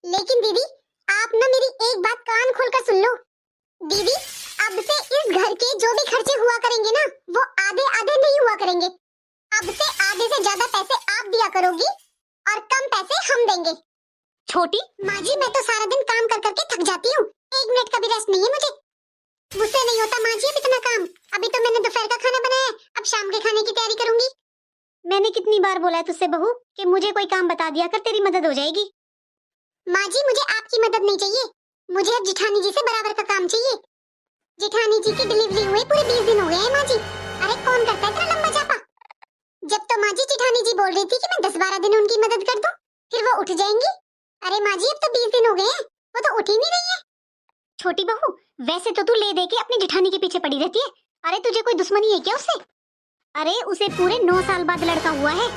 लेकिन दीदी आप ना मेरी एक बात कान खोलकर सुन लो। दीदी अब से इस घर के जो भी खर्चे हुआ करेंगे ना वो आधे आधे नहीं हुआ करेंगे। अब से आधे से ज्यादा पैसे आप दिया करोगी और कम पैसे हम देंगे। छोटी माँ जी मैं तो सारा दिन काम कर करके थक जाती हूँ, 1 मिनट का भी रेस्ट नहीं है मुझे। मुझसे नहीं होता माँ जी अब इतना काम। अभी तो मैंने दोपहर का खाना बनाया है, अब शाम के खाने की तैयारी करूंगी। मैंने कितनी बार बोला है तुझसे बहू कि मुझे कोई काम बता दिया कर, तेरी मदद हो जाएगी। माँ जी मुझे आपकी मदद नहीं चाहिए, मुझे अब जिठानी जी से बराबर का काम चाहिए। जिठानी जी की डिलीवरी हुए पूरे 20 दिन हो गए हैं माँ जी। अरे कौन करता है इतना लंबा जापा। जब तो माँ जी जिठानी जी बोल रही थी कि मैं 10-12 दिन उनकी मदद कर दूं, फिर वो उठ जाएंगी। अरे माँ जी अब तो 20 दिन हो गए हैं, वो तो उठ ही नहीं रही है। छोटी बहू वैसे तो तू ले दे के अपनी जिठानी के पीछे पड़ी रहती है। अरे तुझे कोई दुश्मनी है क्या उससे? अरे उसे पूरे 9 साल बाद लड़का हुआ है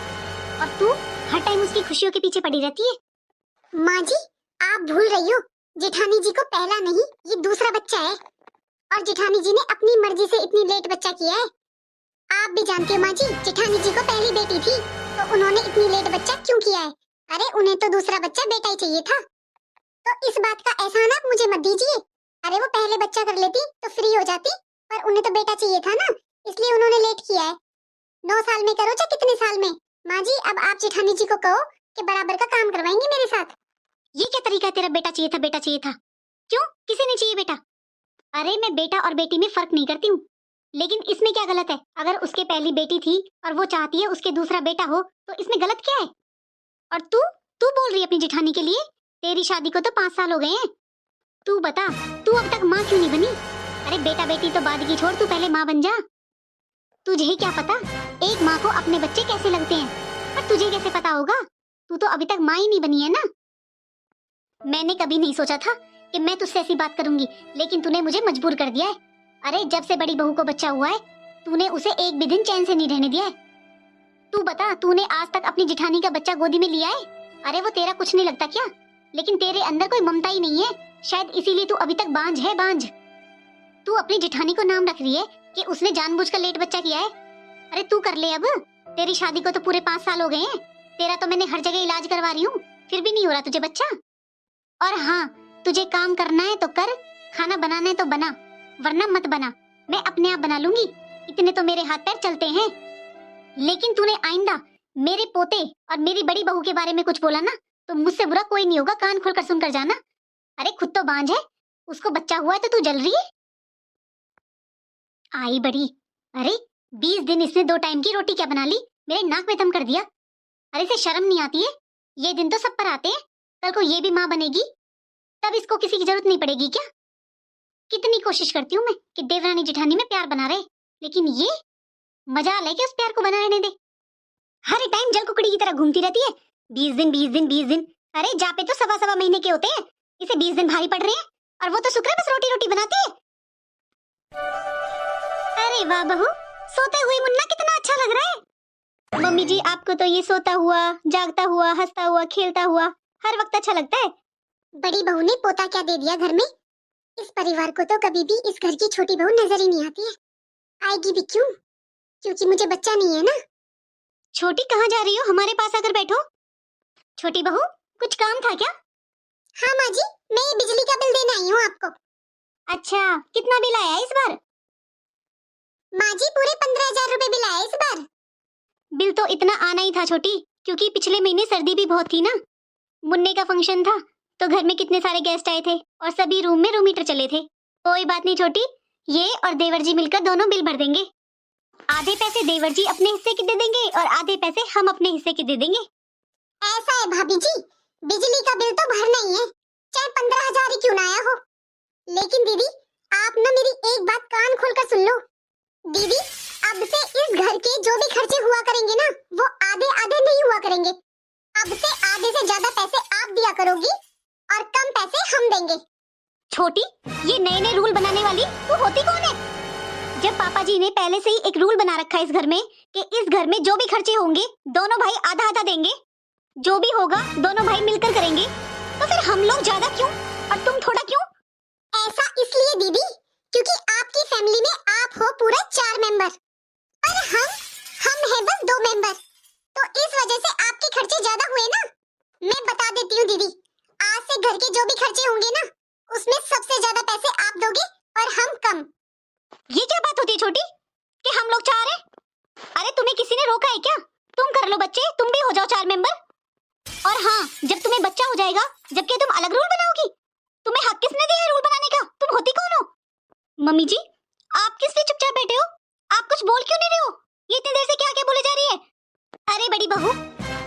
और तू हर टाइम उसकी खुशियों के पीछे पड़ी रहती है। माँ जी आप भूल रही हो, जिठानी जी को पहला नहीं ये दूसरा बच्चा है और जिठानी जी ने अपनी मर्जी से इतनी लेट बच्चा किया है। आप भी जानते हो माँ जी, जिठानी जी को पहली बेटी थी तो उन्होंने इतनी लेट बच्चा क्यों किया है। अरे उन्हें तो दूसरा बच्चा बेटा ही चाहिए था, तो इस बात का एहसान आप मुझे मत दीजिए। अरे वो पहले बच्चा कर लेती तो फ्री हो जाती, पर उन्हें तो बेटा चाहिए था ना, इसलिए उन्होंने लेट किया है। 9 साल में करो चाहे कितने साल में। माँ जी अब आप जिठानी जी को कहो कि बराबर का काम करवाएंगे मेरे साथ। ये क्या तरीका है तेरा? बेटा चाहिए था, बेटा चाहिए था। क्यों, किसे नहीं चाहिए बेटा? अरे मैं बेटा और बेटी में फर्क नहीं करती हूँ, लेकिन इसमें क्या गलत है? अगर उसके पहली बेटी थी और वो चाहती है उसके दूसरा बेटा हो तो इसमें गलत क्या है? और तू तू बोल रही है अपनी जिठानी के लिए? तेरी शादी को तो 5 साल हो गए हैं। तू बता, तू अब तक माँ क्यों नहीं बनी? अरे बेटा बेटी तो बाद की छोड़, तू पहले माँ बन जा। तुझे क्या पता एक माँ को अपने बच्चे कैसे लगते हैं, पर तुझे कैसे पता होगा? तू तो अभी तक माँ ही नहीं बनी है ना। मैंने कभी नहीं सोचा था कि मैं तुझसे ऐसी बात करूंगी, लेकिन तूने मुझे मजबूर कर दिया है। अरे जब से बड़ी बहू को बच्चा हुआ है तूने उसे एक भी दिन चैन से नहीं रहने दिया है। तू बता, तूने आज तक अपनी जिठानी का बच्चा गोदी में लिया है? अरे वो तेरा कुछ नहीं लगता क्या? लेकिन तेरे अंदर कोई ममता ही नहीं है, शायद इसीलिए तू अभी तक बांझ है, बांझ। तू अपनी जिठानी को नाम रख रही है कि उसने जानबूझकर लेट बच्चा किया है। अरे तू कर ले अब, तेरी शादी को तो पूरे 5 साल हो गए हैं। तेरा तो मैंने हर जगह इलाज करवा रही हूँ, फिर भी नहीं हो रहा तुझे बच्चा। और हाँ, तुझे काम करना है तो कर, खाना बनाना है तो बना, वरना मत बना, मैं अपने आप बना लूंगी। इतने तो मेरे हाथ पैर चलते हैं। लेकिन तूने आइंदा मेरे पोते और मेरी बड़ी बहू के बारे में कुछ बोला ना तो मुझसे बुरा कोई नहीं होगा, कान खोलकर सुनकर जाना। अरे खुद तो बांझ है, उसको बच्चा हुआ है तो तू जल रही है। आई बड़ी। अरे 20 दिन इसने 2 टाइम की रोटी क्या बना ली, मेरे नाक में दम कर दिया। अरे इसे शर्म नहीं आती है? ये दिन तो सब पर आते हैं, कल को ये भी माँ बनेगी तब इसको किसी की जरूरत नहीं पड़ेगी क्या? कितनी कोशिश करती हूँ मैं कि देवरानी जिठानी में प्यार बना रहे, लेकिन ये मजाल है कि उस प्यार को बना रहने दे। हर टाइम जल कुकड़ी की तरह घूमती रहती है। 20 दिन 20 दिन 20 दिन, अरे जापे तो 1.25 महीने के होते हैं, इसे 20 दिन भारी पड़ रहे हैं और वो तो शुक्र है बस रोटी रोटी बनाती है। अरे वाह बहू, सोते हुए मुन्ना कितना अच्छा लग रहा है। मम्मी जी आपको तो ये सोता हुआ, जागता हुआ, हंसता हुआ, खेलता हुआ हर वक्त अच्छा लगता है। बड़ी बहू ने पोता क्या दे दिया घर में। इस परिवार को तो कभी भी इस घर की छोटी बहू नजर ही नहीं आती है। आएगी भी क्यों, क्योंकि मुझे बच्चा नहीं है ना। छोटी कहाँ जा रही हो? हमारे पास आकर बैठो। छोटी बहू कुछ काम था क्या? हाँ माँ जी, मैं ये बिजली का बिल देने आई हूँ आपको। अच्छा, कितना बिल आया इस बार? माँ जी पूरे 15,000 रुपए बिल आया इस बार। बिल तो इतना आना ही था छोटी, क्योंकि पिछले महीने सर्दी भी बहुत थी ना। मुन्ने का फंक्शन था तो घर में कितने सारे गेस्ट आए थे और सभी रूम में रूम हीटर चले थे। कोई बात नहीं छोटी, ये और देवर जी मिलकर दोनों बिल भर देंगे। आधे पैसे देवर जी अपने हिस्से के दे देंगे और आधे पैसे हम अपने हिस्से के दे देंगे। ऐसा है भाभी जी, बिजली का बिल तो भरना ही है, चाहे 15,000 ही क्यों ना आया हो। लेकिन दीदी आप ना मेरी एक बात कान खोलकर सुन लो। दीदी अब से इस घर के जो भी खर्चे हुआ करेंगे ना वो आधे आधे नहीं हुआ करेंगे। अब से आधे से ज्यादा पैसे आप दिया करोगी और कम पैसे हम देंगे। छोटी, ये नए नए रूल बनाने वाली तू होती कौन है? जब पापा जी ने पहले से ही एक रूल बना रखा है इस घर में कि इस घर में जो भी खर्चे होंगे दोनों भाई आधा आधा देंगे, जो भी होगा दोनों भाई मिलकर करेंगे, तो फिर हम लोग ज्यादा क्यों और तुम थोड़ा क्यों? ऐसा इसलिए दीदी क्योंकि आपकी फैमिली में आप हो पूरे 4 मेंबर और हम हैं बस 2 मेंबर, तो इस वजह से आपके खर्चे ज्यादा हुए ना। मैं बता देती हूँ दीदी, आज से घर के जो भी खर्चे होंगे ना, उसमें सबसे ज्यादा पैसे आप दोगे और हम कम। ये क्या बात होती है छोटी कि हम लोग 4 हैं? अरे तुम्हें किसी ने रोका है क्या? तुम कर लो बच्चे, तुम भी हो जाओ 4 मेंबर। और हाँ, जब तुम्हें बच्चा हो जाएगा, जब क्या तुम अलग रूल बनाओगी? तुम्हें हक किसने दिया है रूल बनाने का? तुम होती कौन हो? मम्मी जी, आप किस लिए चुपचाप बैठे हो? आप कुछ बोल क्यों नहीं रहे हो? ये इतनी देर से क्या क्या बोले जा रही है? अरे बड़ी बहू,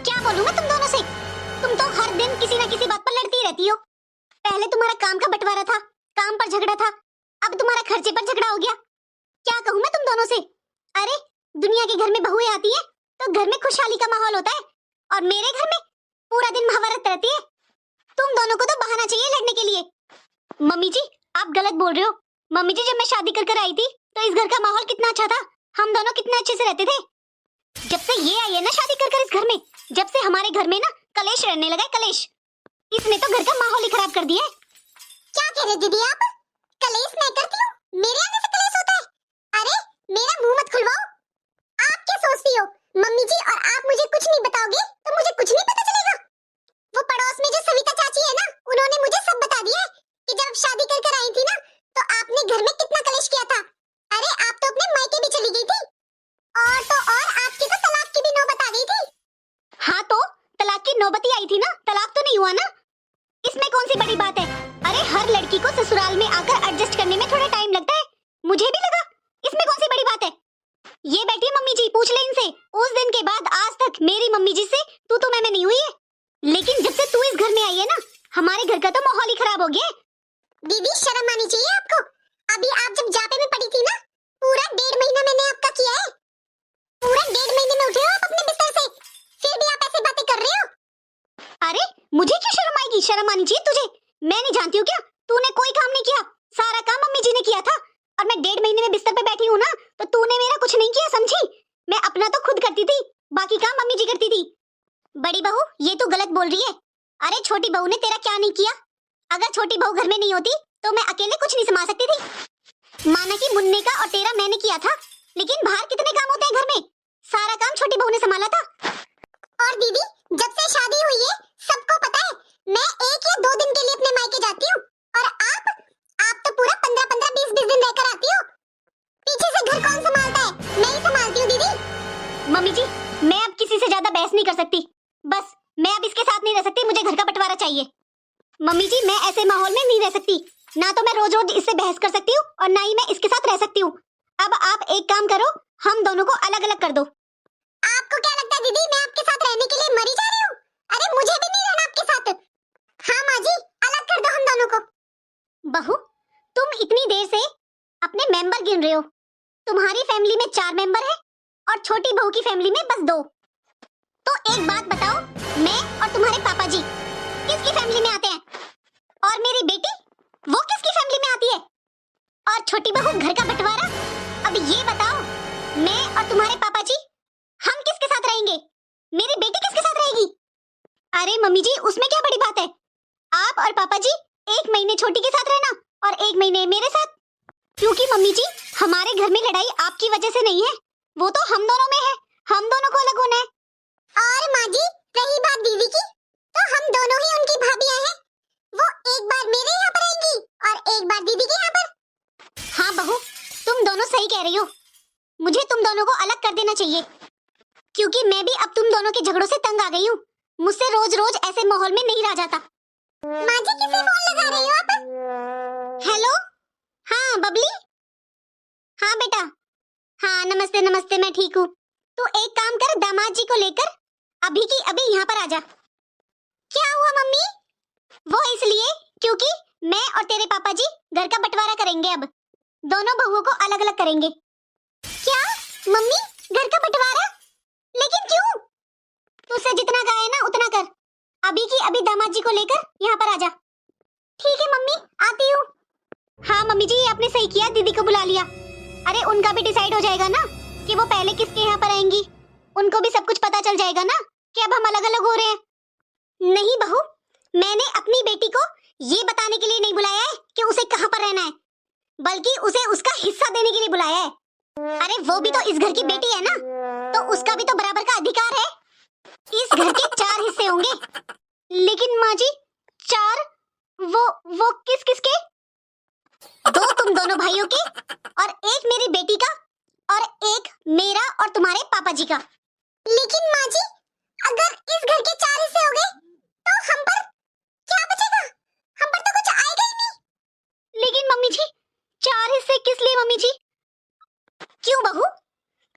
क्या बोलूं मैं तुम दोनों से? तुम तो हर दिन किसी ना किसी बात पर लड़ती रहती हो। पहले तुम्हारा काम का बंटवारा था, काम पर झगड़ा था, अब तुम्हारा खर्चे पर झगड़ा हो गया। क्या कहूं मैं तुम दोनों से? अरे दुनिया के घर में बहुएं आती हैं तो घर में खुशहाली का माहौल होता है, और मेरे घर में पूरा दिन महाभारत रहती है। तुम दोनों को तो बहाना चाहिए लड़ने के लिए। मम्मी जी, आप गलत बोल रहे हो। मम्मी जी, जब मैं शादी कर आई थी तो इस घर का माहौल कितना अच्छा था, हम दोनों कितने अच्छे से रहते थे। जब से ये आई है ना शादी कर इस घर में, जब से हमारे घर में ना कलेश रहने लगा है, कलेश। इसने तो घर का माहौल ही खराब कर दिया है। क्या कह रहे दीदी आप? कलेश मैं करती हूँ? मेरे आने से कलेश होता है? अरे मेरा मुंह मत खुलवाओ। आप क्या सोचती हो मम्मी जी, और आप मुझे कुछ नहीं बताओगे तो मुझे कुछ नहीं पता चलेगा? वो पड़ोस में जो सविता चाची है ना, उन्होंने मुझे सब बता दिया है कि जब शादी कर आई थी ना तो आपने घर में कितना कलेश किया था। अरे आप तो अपने मायके भी चली गई थी, और तो और आपकी तो तलाक की भी नौबत आ गई थी। हाँ तो तलाक की नौबत ही आई थी ना, तलाक तो नहीं हुआ ना। इसमें कौन सी बड़ी बात है? अरे हर लड़की को ससुराल में आकर एडजस्ट करने में थोड़ा टाइम लगता है, मुझे भी लगा। इसमें कौन सी बड़ी बात है? ये बैठी है मम्मी जी, पूछ ले इनसे। उस दिन के बाद आज तक मेरी मम्मी जी से तू मैं नहीं हुई है, लेकिन जब से तू इस घर में आई है ना, हमारे घर का तो माहौल ही खराब हो गया है। दीदी शर्म आनी चाहिए आपको। अभी आप जब जापे में पड़ी थी ना, पूरा 1.5 महीना मैंने आपका किया है। पूरा 1.5 महीने में उठे हो आप अपने बिस्तर से, फिर भी आप ऐसे बातें कर रहे हो। अरे मुझे क्यों शर्म आएगी? शर्म आनी चाहिए तुझे। मैं नहीं जानती हूँ क्या? तूने कोई काम नहीं किया, सारा काम मम्मी जी ने किया था। और मैं 1.5 महीने में बिस्तर पे बैठी हूँ ना, तो तूने मेरा कुछ नहीं किया, समझी? मैं अपना तो खुद करती थी, बाकी काम मम्मी जी करती थी। बड़ी बहू, ये तू गलत बोल रही है। अरे छोटी बहू ने तेरा क्या नहीं किया? अगर छोटी बहू घर में नहीं होती तो मैं अकेले कुछ नहीं संभाल सकती थी। माना कि मुन्ने का और तेरा मैंने किया था, लेकिन बाहर कितने काम होते हैं घर में, सारा काम छोटी बहू ने संभाला था। और दीदी जब से शादी हुई है सबको पता है, मैं 1 या 2 दिन के लिए अपने मायके जाती हूँ, और आप तो पूरा 15-15, 20-20 दिन रहकर आती हो। पीछे से घर कौन संभालता है? मैं ही संभालती हूँ दीदी। मम्मी जी, मैं अब किसी से ज्यादा बहस नहीं कर सकती, बस मैं अब इसके साथ नहीं रह सकती, मुझे घर का बंटवारा चाहिए। मम्मी जी, मैं ऐसे माहौल में नहीं रह सकती, ना तो मैं रोज रोज इससे बहस कर सकती हूँ और ना ही मैं इसके साथ रह सकती हूँ। अब आप एक काम करो, हम दोनों को अलग अलग कर दो। आपको क्या लगता है दीदी, मैं आपके साथ रहने के लिए मरी जा रही हूँ? अरे मुझे भी नहीं रहना आपके साथ। हाँ माँ जी, अलग कर दो हम दोनों को। बहू, तुम इतनी देर से अपने मेंबर गिन रहे हो। तुम्हारी फैमिली में 4 मेंबर है और छोटी बहू की फैमिली में बस 2। तो एक बात बताओ, मैं और तुम्हारे पापा जी किसकी फैमिली में आते हैं? और मेरी बेटी, वो किसकी फैमिली में आती है? और छोटी बहू घर का बंटवारा। अब ये बताओ, मैं और तुम्हारे पापा जी हम किसके साथ रहेंगे? मेरी बेटी किसके साथ रहेगी? अरे मम्मी जी, उसमें क्या बड़ी बात है? आप और पापा जी 1 महीने छोटी के साथ रहना और 1 महीने मेरे साथ। क्योंकि मम्मी जी, हमारे घर में लड़ाई आपकी वजह से नहीं है, वो तो हम दोनों में है, हम दोनों को अलग होना है। और माँ जी, रही बात दीदी की, तो हम दोनों ही उनकी भाभियां हैं। वो एक बार मेरे यहाँ पर आएंगी और एक बार दीदी के यहाँ पर। हाँ बहू, तुम दोनों सही कह रही हो, मुझे तुम दोनों को अलग कर देना चाहिए, क्योंकि मैं भी अब तुम दोनों के झगड़ों से तंग आ गई हूँ। मुझसे रोज रोज ऐसे माहौल में नहीं रहा जाता। माँ जी, किसे फोन लगा रही हो आप? हेलो, हाँ बबली। हाँ बेटा, हाँ नमस्ते नमस्ते, मैं ठीक हूँ। तू एक काम कर, दामाद जी को लेकर अभी की अभी यहाँ पर आजा। क्या हुआ मम्मी? वो इसलिए क्योंकि मैं और तेरे पापा जी घर का बंटवारा करेंगे, अब दोनों बहुओं को अलग अलग करेंगे। क्या मम्मी, घर का बंटवारा? लेकिन क्यों? तुझसे जितना कहा है ना उतना कर, अभी की अभी दामाद जी को लेकर यहाँ पर आजा। ठीक है मम्मी, आती हूँ। हाँ मम्मी जी, आपने सही किया, दीदी को बुला लिया। अरे उनका भी डिसाइड हो जाएगा ना कि वो पहले किसके यहाँ पर आएंगी, उनको भी सब कुछ पता चल जाएगा ना कि अब हम अलग अलग हो रहे हैं। नहीं बहू, मैंने अपनी बेटी को ये बताने के लिए नहीं बुलाया है कि उसे कहाँ पर रहना है, बल्कि उसे उसका हिस्सा देने के लिए बुलाया है। अरे वो भी तो इस घर की बेटी है ना, तो उसका भी तो बराबर का अधिकार है। इस घर के 4 हिस्से होंगे, लेकिन माँ जी 4 वो किस किसके? दो तुम दोनों भाइयों के, और एक मेरी बेटी का, और एक मेरा और तुम्हारे पापा जी का। लेकिन माँ जी, अगर इस घर के 4 हिस्से हो गए तो हम पर क्या बचेगा? हम पर तो कुछ आएगा ही नहीं। लेकिन मम्मी जी, 4 हिस्से किस लिए मम्मी जी? क्यों बहू,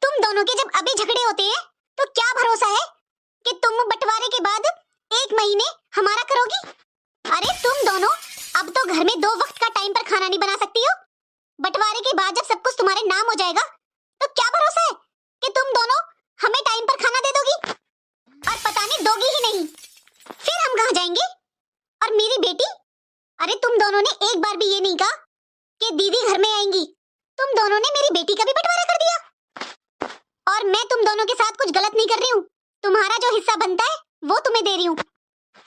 तुम दोनों के जब अभी झगड़े होते हैं तो क्या भरोसा है कि तुम बंटवारे के बाद 1 महीने हमारा करोगी? अरे तुम दोनों अब तो घर में 2 वक्त का टाइम पर खाना नहीं बना सकती हो। बंटवारे के बाद जब सब कुछ तुम्हारे नाम हो जाएगा तो क्या भरोसा है कि तुम दोनों हमें टाइम पर खाना दे दोगी? और पता नहीं दोगी ही नहीं, फिर हम कहाँ जाएंगे? और मेरी बेटी, अरे तुम दोनों ने एक बार भी ये नहीं कहा कि दीदी घर में आएंगी। तुम दोनों ने मेरी बेटी का भी बंटवारा कर दिया। और मैं तुम दोनों के साथ कुछ गलत नहीं कर रही हूँ, तुम्हारा जो हिस्सा बनता है वो तुम्हें दे रही हूँ।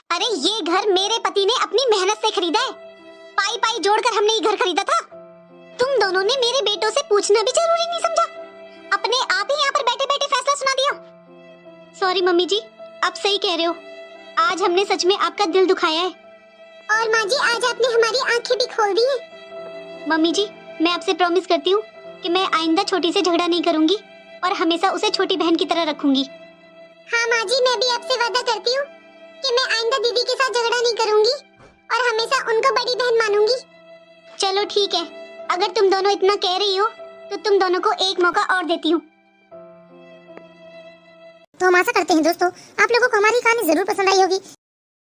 अरे ये घर मेरे पति ने अपनी मेहनत से खरीदा है, पाई पाई जोड़कर हमने ये घर खरीदा था। तुम दोनों ने मेरे बेटों से पूछना भी जरूरी नहीं समझा, अपने आप ही यहाँ पर बैठे बैठे फैसला सुना दिया। सॉरी मम्मी जी, आप सही कह रहे हो, आज हमने सच में आपका दिल दुखाया है। और माँ जी, आज आपने हमारी आंखें भी खोल दी हैं। मम्मी जी, मैं आपसे प्रॉमिस करती हूँ कि मैं आइंदा छोटी से झगड़ा नहीं करूंगी और हमेशा उसे छोटी बहन की तरह रखूंगी। हाँ माँ जी, मैं भी आपसे वादा करती हूँ कि मैं आइंदा दीदी के साथ झगड़ा नहीं करूंगी और हमेशा उनको बड़ी बहन मानूंगी। चलो ठीक है, अगर तुम दोनों इतना कह रही हो तो तुम दोनों को एक मौका और देती हूँ। तो हम आशा करते हैं दोस्तों आप लोगों को हमारी कहानी जरूर पसंद आई होगी।